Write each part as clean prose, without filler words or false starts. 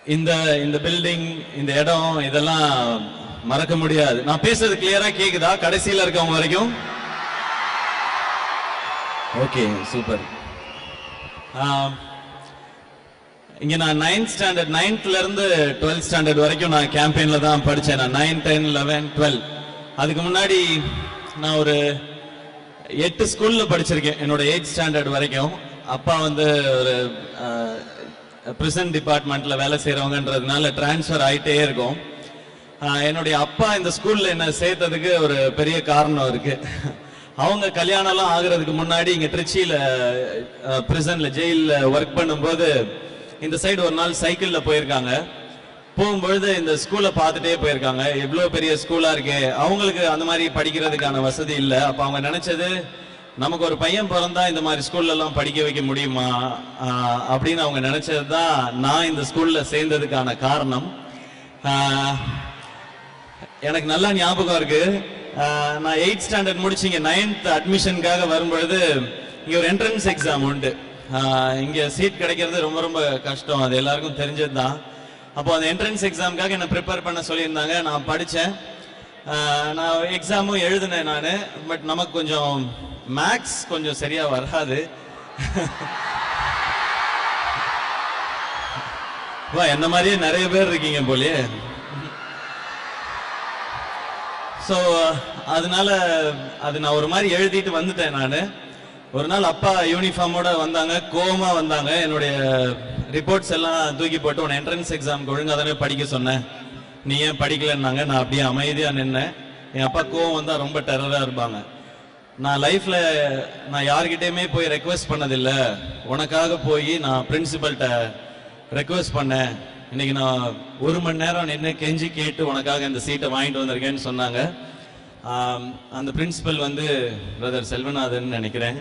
இந்த இந்த பில்டிங், இந்த இடம், இதெல்லாம் மறக்க முடியாது. நான் பேசுறது கிளியரா கேக்குதா கடைசியில இருக்கவங்க வரைக்கும்? Okay, super. இங்க நான் 9th ஸ்டாண்டர்ட் 9th இருந்து 12th ஸ்டாண்டர்ட் வரைக்கும் நான் கேம்பெயின்ல தான் படிச்சேன். நான் 9, 10, 11, 12. அதுக்கு முன்னாடி நான் ஒரு 8 ஸ்கூல்ல படிச்சிருக்கேன் என்னோட 8th ஸ்டாண்டர்ட் வரைக்கும். அப்பா வந்து ஒரு பிரிசன் டிபார்ட்மெண்ட்ல வேலை செய்யறவங்கன்றதுனால டிரான்ஸ்ஃபர் ஆயிட்டே இருக்கும். என்னுடைய அப்பா இந்த ஸ்கூல்ல என்ன சேர்த்ததுக்கு ஒரு பெரிய காரணம் இருக்கு. அவங்க கல்யாணம் எல்லாம் ஆகுறதுக்கு முன்னாடி இங்க திருச்சியில பிரிசன்ல ஜெயில ஒர்க் பண்ணும்போது இந்த சைடு ஒரு நாள் சைக்கிள்ல போயிருக்காங்க. போகும்பொழுது இந்த ஸ்கூலை பார்த்துட்டே போயிருக்காங்க. எவ்வளவு பெரிய ஸ்கூலா இருக்கு. அவங்களுக்கு அந்த மாதிரி படிக்கிறதுக்கான வசதி இல்லை. அப்ப அவங்க நினைச்சது, நமக்கு ஒரு பையன் பிறந்தா இந்த மாதிரி ஸ்கூல்ல எல்லாம் படிக்க வைக்க முடியுமா அப்படின்னு அவங்க நினைச்சதுதான் நான் இந்த ஸ்கூல்ல சேர்ந்ததுக்கான காரணம். எனக்கு நல்லா ஞாபகம் இருக்கு. நான் 8th ஸ்டாண்டர்ட் முடிச்சு இங்க 9th அட்மிஷனுக்காக வரும்பொழுது இங்க ஒரு என்ட்ரன்ஸ் எக்ஸாம் உண்டு. இங்க சீட் கிடைக்கிறது ரொம்ப ரொம்ப கஷ்டம், அது எல்லாருக்கும் தெரிஞ்சது தான். அப்போ அந்த என்ட்ரன்ஸ் எக்ஸாமுக்காக என்ன ப்ரிப்பேர் பண்ண சொல்லியிருந்தாங்க. நான் படித்தேன், நான் எக்ஸாமும் எழுதினேன் நான். பட் நமக்கு கொஞ்சம் மேக்ஸ் கொஞ்சம் சரியா வராது. என்ன மாதிரியே நிறைய பேர் இருக்கீங்க போலயே. ஸோ அதனால அது நான் ஒரு மாதிரி எழுதிட்டு வந்துட்டேன். நான் ஒரு நாள் அப்பா யூனிஃபார்மோட வந்தாங்க, கோவமா வந்தாங்க. என்னுடைய ரிப்போர்ட்ஸ் எல்லாம் தூக்கி போட்டு, உன் என்ட்ரன்ஸ் எக்ஸாமுக்கு ஒழுங்கா தானே படிக்க சொன்னேன், நீ ஏன் படிக்கலன்னாங்க. நான் அப்படியே அமைதியா நின்னேன். என் அப்பா கோவம் வந்தா ரொம்ப டெரரா இருப்பாங்க. நான் லைஃப்ல நான் யார்கிட்டயுமே போய் ரெக்வெஸ்ட் பண்ணதில்லை. உனக்காக போய் நான் பிரின்சிபல்கிட்ட ரெக்வெஸ்ட் பண்ணேன். இன்னைக்கு நான் 1 மணி நேரம் நின்று கெஞ்சி கேட்டு உனக்காக இந்த சீட்டை வாங்கிட்டு வந்திருக்கேன்னு சொன்னாங்க. அந்த பிரின்சிபல் வந்து பிரதர் செல்வநாதன் நினைக்கிறேன்.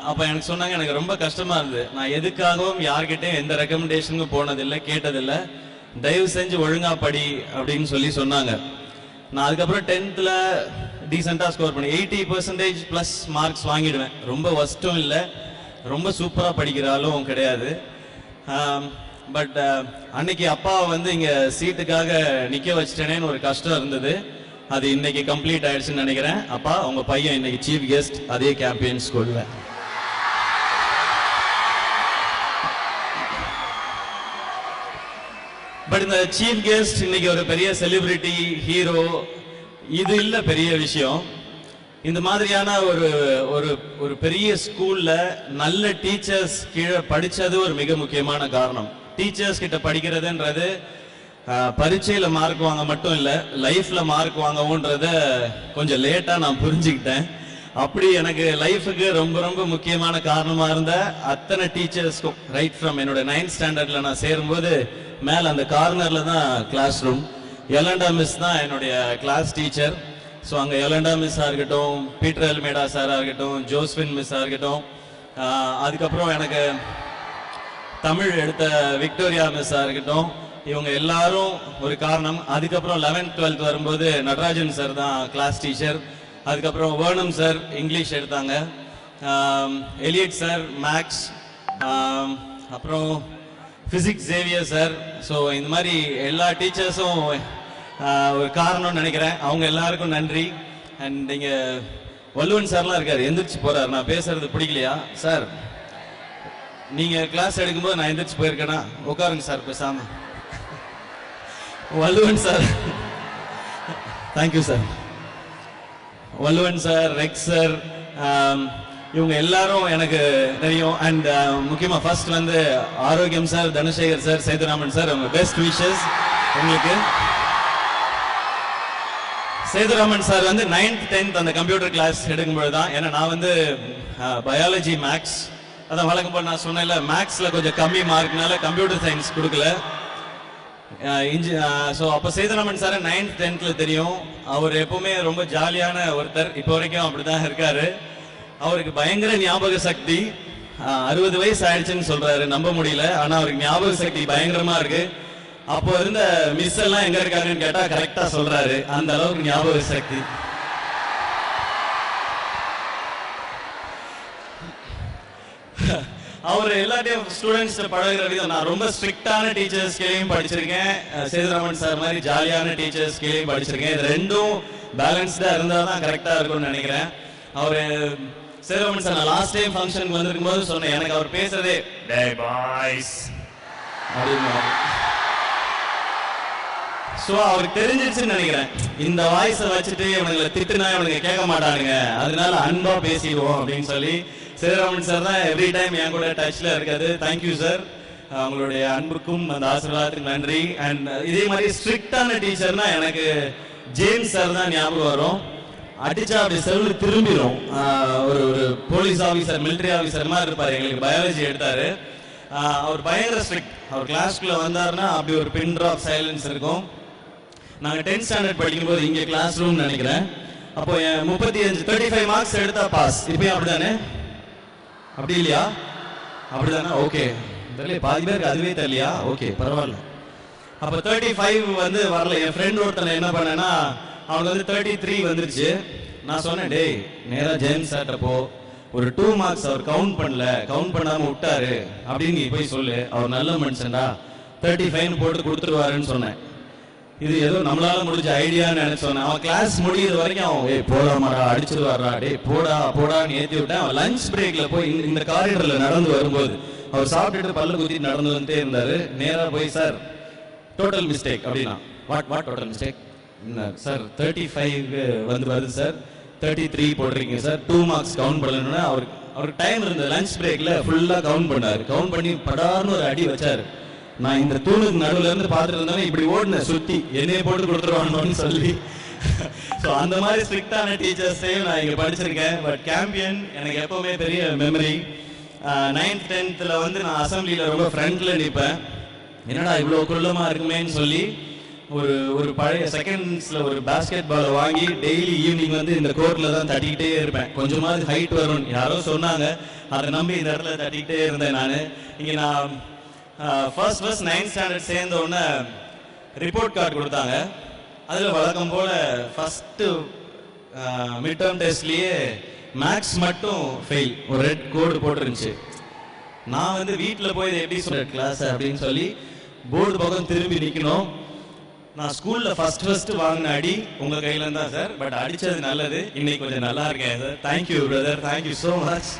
அப்ப எனக்கு சொன்னாங்க, எனக்கு ரொம்ப கஷ்டமா இருந்தது. நான் எதுக்காகவும் யார்கிட்டையும் எந்த ரெக்கமெண்டேஷனுக்கும் போனதில்லை, கேட்டதில்லை. தயவு செஞ்சு ஒழுங்கா படி அப்படின்னு சொன்னாங்க. நான் அதுக்கப்புறம் 10th டீசெண்டா ஸ்கோர் பண்ணி 80% பிளஸ் மார்க்ஸ் வாங்கிடுவேன். ரொம்ப வஸ்ட்டும் இல்லை, ரொம்ப சூப்பரா படிக்கிறாலும் கிடையாது. பட் அன்னைக்கு அப்பா வந்து இங்க சீட்டுக்காக நிக்க வச்சிட்டேனேன்னு ஒரு கஷ்டம் இருந்தது. அது இன்னைக்கு கம்ப்ளீட் ஆயிடுச்சுன்னு நினைக்கிறேன். அப்பா, உங்க பையன் இன்னைக்கு சீஃப் கெஸ்ட் அதே கேம்பெயின் ஸ்கூல்ல. பட் இந்த சீஃப் கெஸ்ட் இன்னைக்கு ஒரு பெரிய செலிபிரிட்டி, ஹீரோ, இது இல்ல பெரிய விஷயம். இந்த மாதிரியான ஒரு ஒரு ஒரு பெரிய ஸ்கூல்ல நல்ல டீச்சர்ஸ் கீழே படிச்சது ஒரு மிக முக்கியமான காரணம். டீச்சர்ஸ் கிட்ட படிக்கிறதுன்றது பரீட்சையில மார்க் வாங்க மட்டும் இல்ல, லைஃப்ல மார்க் வாங்கவும்ன்றத கொஞ்சம் லேட்டா நான் புரிஞ்சுக்கிட்டேன். அப்படி எனக்கு லைஃபுக்கு ரொம்ப ரொம்ப முக்கியமான காரணமா இருந்த அத்தனை டீச்சர்ஸ்க்கும், ரைட் ஃப்ரம் என்னோட 9th ஸ்டாண்டர்ட்ல நான் சேரும்போது மேல அந்த கார்னர்ல தான் கிளாஸ் ரூம். யலண்டா மிஸ் தான் என்னுடைய கிளாஸ் டீச்சர். ஸோ அங்கே யலண்டா மிஸ்ஸாக இருக்கட்டும், பீட்டர் எல்மேடா சாராக இருக்கட்டும், ஜோஸ்வின் மிஸ்ஸாக இருக்கட்டும், அதுக்கப்புறம் எனக்கு தமிழ் எடுத்த விக்டோரியா மிஸ்ஸாக இருக்கட்டும், இவங்க எல்லாரும் ஒரு காரணம். அதுக்கப்புறம் 11th 12th வரும்போது நடராஜன் சார் தான் கிளாஸ் டீச்சர். அதுக்கப்புறம் வேர்னம் சார் இங்கிலீஷ் எடுத்தாங்க, எலியட் சார் மேக்ஸ், அப்புறம் பிசிக்ஸ் ஜேவியர் சார். ஸோ இந்த மாதிரி எல்லா டீச்சர்ஸும் ஒரு காரணம்னு நினைக்கிறேன். அவங்க எல்லாருக்கும் நன்றி. அண்ட் இங்க வள்ளுவன் சார்லாம் இருக்காரு, எந்திரிச்சு போறாரு. நான் பேசுறது பிடிக்கலையா சார்? நீங்க கிளாஸ் எடுக்கும்போது நான் எந்திரிச்சு போயிருக்கேனா? உட்காருங்க சார் பேசாம. Valluvan sir, thank you sir. Valluvan sir, Rex sir, இவங்க எல்லாரும் எனக்கு தெரியும். அண்ட் முக்கியமா ஃபர்ஸ்ட் வந்து ஆரோக்கியம் sir, Dhanasekar sir, Sethuraman sir, அவங்க பெஸ்ட் விஷஸ் உங்களுக்கு. சேதுராமன் சார் வந்து 9th 10th அந்த கம்ப்யூட்டர் கிளாஸ் எடுக்கும்போது தான், ஏன்னா நான் வந்து பயாலஜி மேக்ஸ், அதான் வழக்கம் போல் நான் சொன்னேன்ல, மேக்ஸ்ல கொஞ்சம் கம்மி மார்க்னால கம்ப்யூட்டர் சயின்ஸ் கொடுக்கல. ஸோ அப்போ சேதுராமன் சார் 9th 10th தெரியும். அவர் எப்பவுமே ரொம்ப ஜாலியான ஒருத்தர், இப்போ வரைக்கும் அப்படிதான் இருக்காரு. அவருக்கு பயங்கர ஞாபக சக்தி. 60 வயசு ஆயிடுச்சுன்னு சொல்றாரு, நம்ப முடியல. ஆனா அவருக்கு ஞாபக சக்தி பயங்கரமா இருக்கு. அப்போ இருந்த மிஸ் எல்லாம் எங்க இருக்காருன்னு கேட்டா கரெக்டா சொல்றாரு, அந்த அளவுக்கு ஞாபக சக்தி. அவர் எல்லாத்தையும் ஸ்டூடெண்ட்ஸ் பழகுற விதம், நான் ரொம்ப ஸ்ட்ரிக்டான டீச்சர்ஸ் கீழேயும் படிச்சிருக்கேன், சேதுராமன் சார் மாதிரி ஜாலியான டீச்சர்ஸ் கீழேயும் படிச்சிருக்கேன். இது ரெண்டும் பேலன்ஸ்டா இருந்தால் தான் கரெக்டாக இருக்கும்னு நினைக்கிறேன். அவர் சேதுராமன் சார் நான் லாஸ்ட் டைம் ஃபங்க்ஷனுக்கு வந்திருக்கும் போது சொன்னேன், எனக்கு அவர் பேசுறதே டே பாய்ஸ் அப்படின்னு. ஸோ அவருக்கு தெரிஞ்சிருச்சுன்னு நினைக்கிறேன், இந்த வாய்ஸை வச்சுட்டு இவனுங்களை திட்டுனா இவனுங்க கேட்க மாட்டானுங்க, அதனால அன்பா பேசிடுவோம் அப்படின்னு சொல்லி சேதுராமன் சார் தான் எவ்ரி டைம் என் கூட டச்ல இருக்காது. தேங்க்யூ சார், அவங்களுடைய அன்புக்கும் அந்த ஆசீர்வாதத்துக்கு நன்றி. அண்ட் இதே மாதிரி ஸ்ட்ரிக்டான டீச்சர்னா எனக்கு ஜேம்ஸ் சார் தான் ஞாபகம் வரும். அடிச்சா அப்படி செல்லு திரும்பிடும். ஒரு போலீஸ் ஆஃபீஸர், மிலிட்டரி ஆஃபீஸர் மாதிரி இருப்பார். எங்களுக்கு பயாலஜி எடுத்தாரு. அவர் பயங்கர ஸ்ட்ரிக்ட். அவர் கிளாஸ்க்குள்ள வந்தாருன்னா அப்படி ஒரு பின் ட்ராப் சைலன்ஸ் இருக்கும். நாங்கள் 10th ஸ்டாண்டர்ட் படிக்கும்போது இங்கே கிளாஸ் ரூம் நினைக்கிறேன், அப்போ 35 மார்க்ஸ் எடுத்தா பாஸ். இப்பயும் அப்படிதானே? அப்படி இல்லையா? அப்படிதானே? ஓகே, தெரியல, பாதி பேருக்கு அதுவே தெரியலையா? ஓகே, பரவாயில்ல. அப்போ 35 வந்து வரல. என் ஃப்ரெண்ட் ஒருத்தனை என்ன பண்ணேன்னா, அவனுக்கு வந்து 33 வந்துருச்சு. நான் சொன்னேன், டேய் நேரா ஜேம்ஸ் சார்ட்ட போ, ஒரு 2 மார்க்ஸ் அவர் கவுண்ட் பண்ணல, கவுண்ட் பண்ணாம விட்டாரு அப்படின்னு நீ போய் சொல்லு, அவர் நல்ல மனுஷன்டா, 35 போட்டு கொடுத்துருவாருன்னு சொன்னேன். இது ஏதோ நம்மளால முடிஞ்ச ஐடியான்னு நினைச்சோம். அவன் கிளாஸ் முடியிற வரைக்கும் அவன் போடாமாடா அடிச்சிருவாரா, டே போடா போடான்னு ஏற்றி விட்டேன். அவன் லஞ்ச் பிரேக்ல போய் இந்த காரிடர்ல நடந்து வரும்போது, அவர் சாப்பிட்டுட்டு பல்ல குத்திட்டு நடந்து வந்துட்டே இருந்தாரு. நேரா போய், சார் டோட்டல் மிஸ்டேக் அப்படின்னா. What total mistake sir? 35 வந்து வருது சார், 33 போடுறீங்க சார், 2 மார்க்ஸ் கவுண்ட் பண்ணணும்னா அவருக்கு டைம் இருந்தது. லஞ்ச் பிரேக்ல ஃபுல்லா கவுண்ட் பண்ணாரு. கவுண்ட் பண்ணி படார்னு ஒரு அடி வச்சாரு. நான் இந்த தூணுக்கு நடுவுல இருந்து பார்த்துட்டு இருந்தாலும் இப்படி ஓடுன சுத்தி என்னைய போட்டு கொடுத்துருவானோன்னு சொல்லி. ஸோ அந்த மாதிரி ஸ்ட்ரிக்டான டீச்சர்ஸையும் நான் இங்கே படிச்சிருக்கேன். பட் கேம்பியன் எனக்கு எப்பவுமே பெரிய மெமரி. 9th 10th வந்து நான் அசம்பிளியில் ரொம்ப ஃப்ரண்ட்ல நிற்பேன். என்னடா இவ்வளோ குள்ளமா இருக்குமேன்னு சொல்லி ஒரு பழைய செகண்ட்ஸ்ல ஒரு பாஸ்கெட் பாலை வாங்கி டெய்லி ஈவினிங் வந்து இந்த கோர்ட்ல தான் தட்டிக்கிட்டே இருப்பேன். கொஞ்சமாவது ஹைட் வரும் யாரோ சொன்னாங்க, அதை நம்பி இந்த இடத்துல தட்டிக்கிட்டே இருந்தேன் நான். இங்கே நான் ஃபர்ஸ்ட் 9th ஸ்டாண்டர்ட் சேர்ந்த உடனே ரிப்போர்ட் கார்டு கொடுத்தாங்க. அதில் வழக்கம் போல் ஃபஸ்ட்டு மிட் டேர்ம் டெஸ்ட்லேயே மேக்ஸ் மட்டும் ஃபெயில், ஒரு ரெட் கோடு போட்டுருந்துச்சு. நான் வந்து வீட்டில் போய் எப்படி சொல்ற கிளாஸ் அப்படின்னு சொல்லி போர்டு பக்கம் திரும்பி நிற்கணும். நான் ஸ்கூலில் ஃபர்ஸ்ட் வாங்கின அடி உங்கள் கையில தான் சார், பட் அடித்தது நல்லது, இன்னைக்கு கொஞ்சம் நல்லா இருக்கேன் sir. Thank you brother, thank you so much.